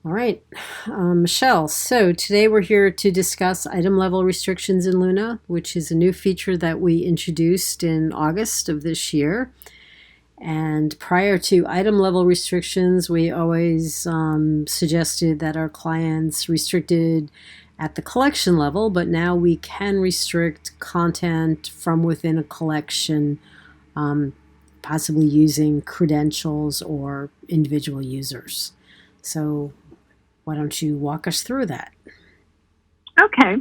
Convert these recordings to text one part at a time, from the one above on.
All right, Michelle. So today we're here to discuss item level restrictions in Luna, which is a new feature that we introduced in August of this year. And prior to item level restrictions, we always suggested that our clients restricted at the collection level, but now we can restrict content from within a collection, possibly using credentials or individual users. So why don't you walk us through that? Okay,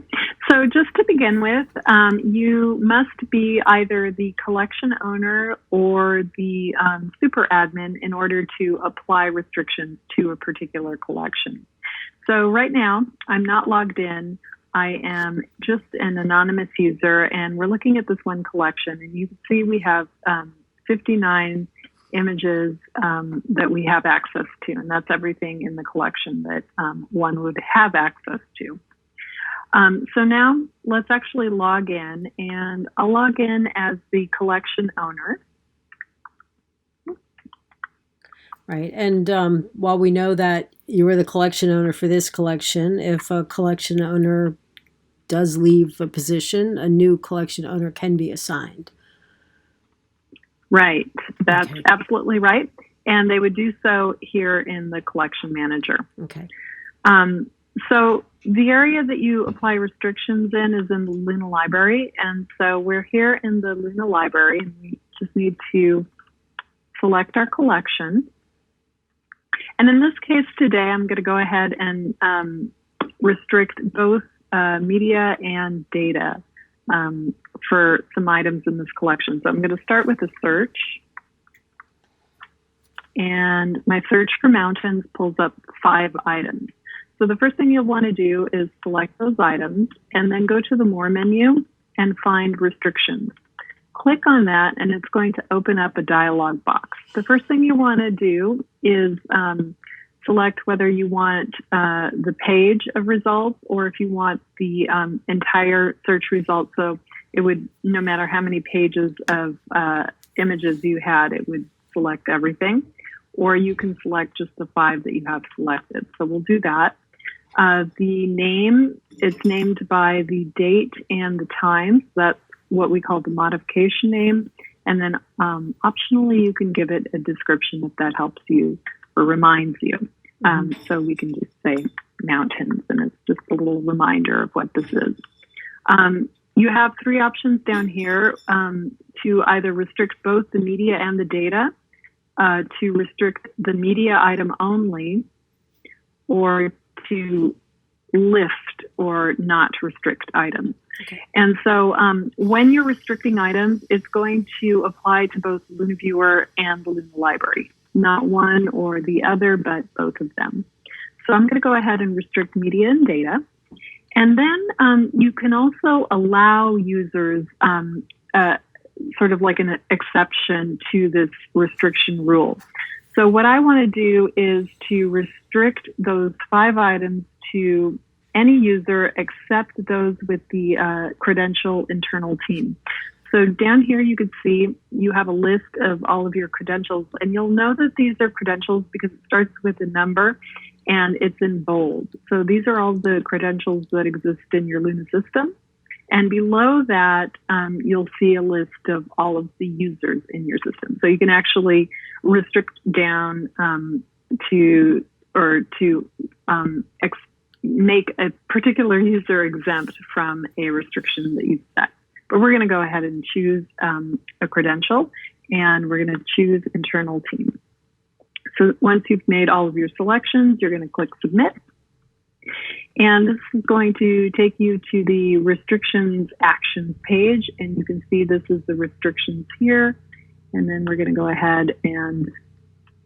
so just to begin with, you must be either the collection owner or the super admin in order to apply restrictions to a particular collection. So right now, I'm not logged in. I am just an anonymous user, and we're looking at this one collection, and you can see we have 59 images that we have access to, and that's everything in the collection that one would have access to. So now let's actually log in, and I'll log in as the collection owner. Right, and while we know that you are the collection owner for this collection, if a collection owner does leave a position, a new collection owner can be assigned. Right, that's absolutely right. And they would do so here in the collection manager. Okay. So the area that you apply restrictions in is in the Luna library. And so we're here in the Luna library, and we just need to select our collection. And in this case today, I'm going to go ahead and restrict both media and data for some items in this collection. So I'm going to start with a search. And my search for mountains pulls up 5 items. So the first thing you'll want to do is select those items and then go to the More menu and find Restrictions. Click on that and it's going to open up a dialog box. The first thing you want to do is select whether you want the page of results or if you want the entire search results. So it would, no matter how many pages of images you had, it would select everything. Or you can select just the 5 that you have selected. So we'll do that. The name, it's named by the date and the time. So that's what we call the modification name. And then optionally, you can give it a description if that helps you or reminds you. So we can just say mountains, and it's just a little reminder of what this is. You have 3 options down here to either restrict both the media and the data, to restrict the media item only, or to lift or not restrict items. Okay. And so when you're restricting items, it's going to apply to both the Luna Viewer and the Luna Library, not one or the other, but both of them. So I'm going to go ahead and restrict media and data. And then you can also allow users sort of like an exception to this restriction rule. So what I want to do is to restrict those 5 items to any user except those with the credential internal team. So down here you can see you have a list of all of your credentials, and you'll know that these are credentials because it starts with a number and it's in bold. So these are all the credentials that exist in your Luna system. And below that, you'll see a list of all of the users in your system. So you can actually restrict down to make a particular user exempt from a restriction that you've set. But we're going to go ahead and choose a credential, and we're going to choose internal team. So once you've made all of your selections, you're going to click Submit. And this is going to take you to the restrictions actions page, and you can see this is the restrictions here. And then we're going to go ahead and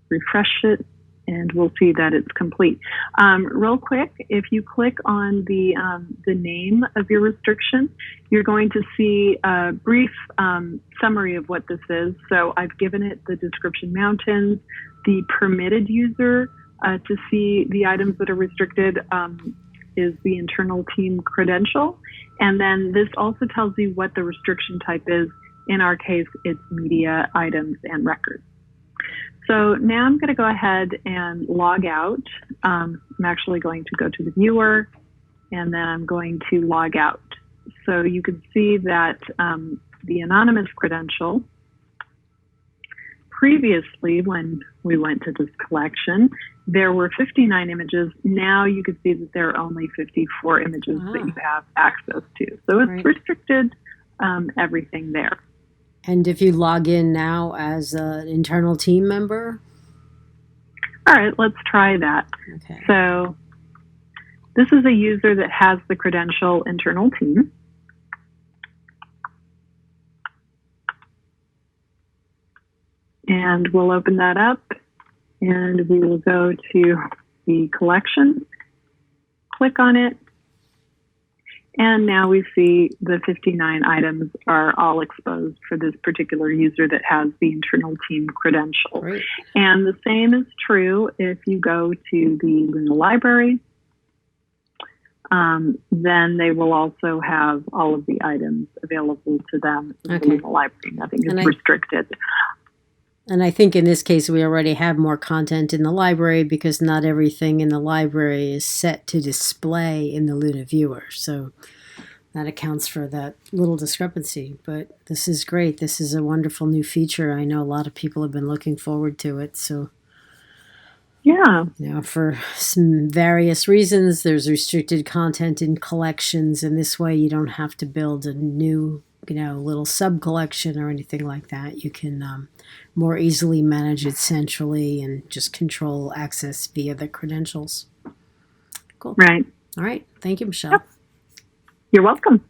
refresh it, and we'll see that it's complete. Real quick, if you click on the name of your restriction, you're going to see a brief summary of what this is. So I've given it the description mountains, the permitted user to see the items that are restricted is the internal team credential. And then this also tells you what the restriction type is. In our case, it's media items and records. So now I'm going to go ahead and log out. I'm actually going to go to the viewer, and then I'm going to log out. So you can see that the anonymous credential, previously when we went to this collection, there were 59 images. Now you can see that there are only 54 images that you have access to. So it's restricted everything there. And if you log in now as an internal team member? All right, let's try that. Okay. So this is a user that has the credential internal team. And we'll open that up, and we will go to the collection, click on it, and now we see the 59 items are all exposed for this particular user that has the internal team credential. Great. And the same is true if you go to the Luna library. Then they will also have all of the items available to them in the Luna library. Nothing is restricted. And I think in this case, we already have more content in the library because not everything in the library is set to display in the Luna viewer. So that accounts for that little discrepancy. But this is great. This is a wonderful new feature. I know a lot of people have been looking forward to it. So yeah, for some various reasons, there's restricted content in collections. And this way you don't have to build a new little sub-collection or anything like that. You can more easily manage it centrally and just control access via the credentials. Cool. Right. All right. Thank you, Michelle. Yep. You're welcome.